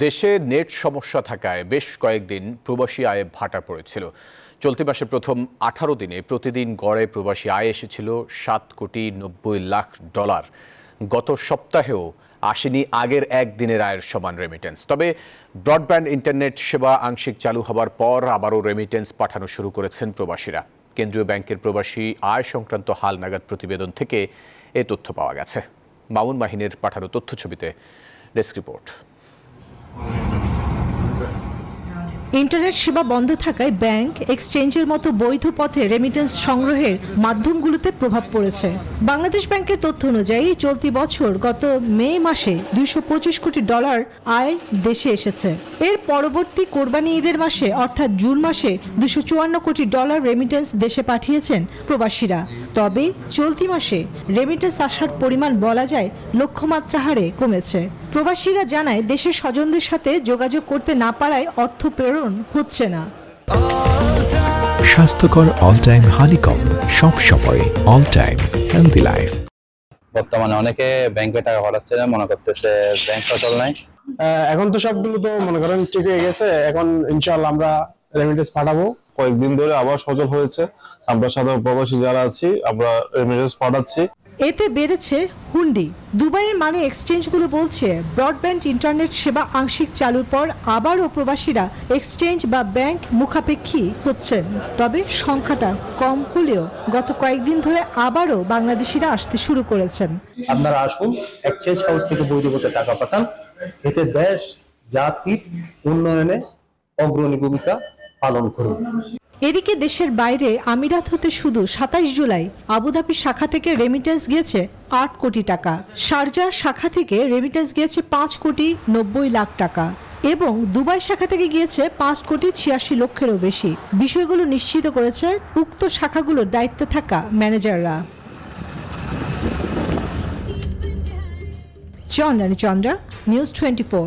দেশে নেট সমস্যা থাকায় বেশ কয়েকদিন প্রবাসী আয়ে ভাটা পড়েছিল। চলতি মাসে প্রথম 18 দিনে প্রতিদিন গড়ে প্রবাসী আয় এসেছিল $7,90,00,000। গত সপ্তাহেও আসেনি আগের একদিনের আয়ের সমান রেমিটেন্স। তবে ব্রডব্যান্ড ইন্টারনেট সেবা আংশিক চালু হবার পর আবারও রেমিটেন্স পাঠানো শুরু করেছেন প্রবাসীরা। কেন্দ্রীয় ব্যাংকের প্রবাসী আয় সংক্রান্ত হালনাগাদ প্রতিবেদন থেকে এ তথ্য পাওয়া গেছে। মামুন মাহিনের পাঠানো তথ্যছবিতে ডেস্ক রিপোর্ট। ইন্টারনেট সেবা বন্ধ থাকায় ব্যাংক, এক্সচেঞ্জের মতো বৈধ পথে রেমিটেন্স সংগ্রহের মাধ্যমগুলোতে প্রভাব পড়েছে। বাংলাদেশ ব্যাংকের তথ্য অনুযায়ী চলতি বছর গত মে মাসে $225 কোটি আয় দেশে এসেছে। এর পরবর্তী কোরবানি ঈদের মাসে অর্থাৎ জুন মাসে $254 কোটি রেমিটেন্স দেশে পাঠিয়েছেন প্রবাসীরা। তবে চলতি মাসে রেমিটেন্স আসার পরিমাণ বলা যায় লক্ষ্যমাত্রা হারে কমেছে। প্রবাসীরা জানায় দেশের স্বজনদের সাথে যোগাযোগ করতে না পারায় অর্থ প্রেরণ হচ্ছে না। স্বাস্থ্যকর অল টাইম হানিকম, সব সময় অল টাইম হেলদি লাইফ। বর্তমানে অনেকে ব্যাংকে টাকা পাঠাচ্ছে না, মনে করতেছে ব্যাংক সচল নাই। এখন তো সবগুলো তো মনে করেন ঠিক হয়ে গেছে। এখন ইনশাআল্লাহ আমরা রেমিটেন্স পাঠাবো। কয়েকদিন ধরে আবার সচল হয়েছে। আমরা সাধারণ প্রবাসী যারা আছি আমরা রেমিটেন্স পাঠাচ্ছি। এতে বেড়েছে হুন্ডি। দুবাইয়ের মানি এক্সচেঞ্জগুলো বলছে ব্রডব্যান্ড ইন্টারনেট সেবা আংশিক চালুর পর আবারও প্রবাসীরা এক্সচেঞ্জ বা ব্যাংক মুখাপেক্ষী হচ্ছেন। তবে সংখ্যাটা কম হলেও গত কয়েকদিন ধরে আবারও বাংলাদেশিরা আসতে শুরু করেছেন। আপনারা আসুন, এক্সচেঞ্জ হাউস থেকে বৈধ পথে টাকা পাঠান। এতে দেশ জাতির উন্নয়নে অগ্রণী ভূমিকা পালন করুন। এদিকে দেশের বাইরে আমিরাত হতে শুধু 27 জুলাই আবুধাবি শাখা থেকে রেমিটেন্স গিয়েছে $8 কোটি, শারজাহ শাখা থেকে রেমিটেন্স গিয়েছে $5,90,00,000 এবং দুবাই শাখা থেকে গিয়েছে $5,86,00,000-এরও বেশি। বিষয়গুলো নিশ্চিত করেছে উক্ত শাখাগুলোর দায়িত্বে থাকা ম্যানেজাররা। চন্দ্রা, নিউজ 24।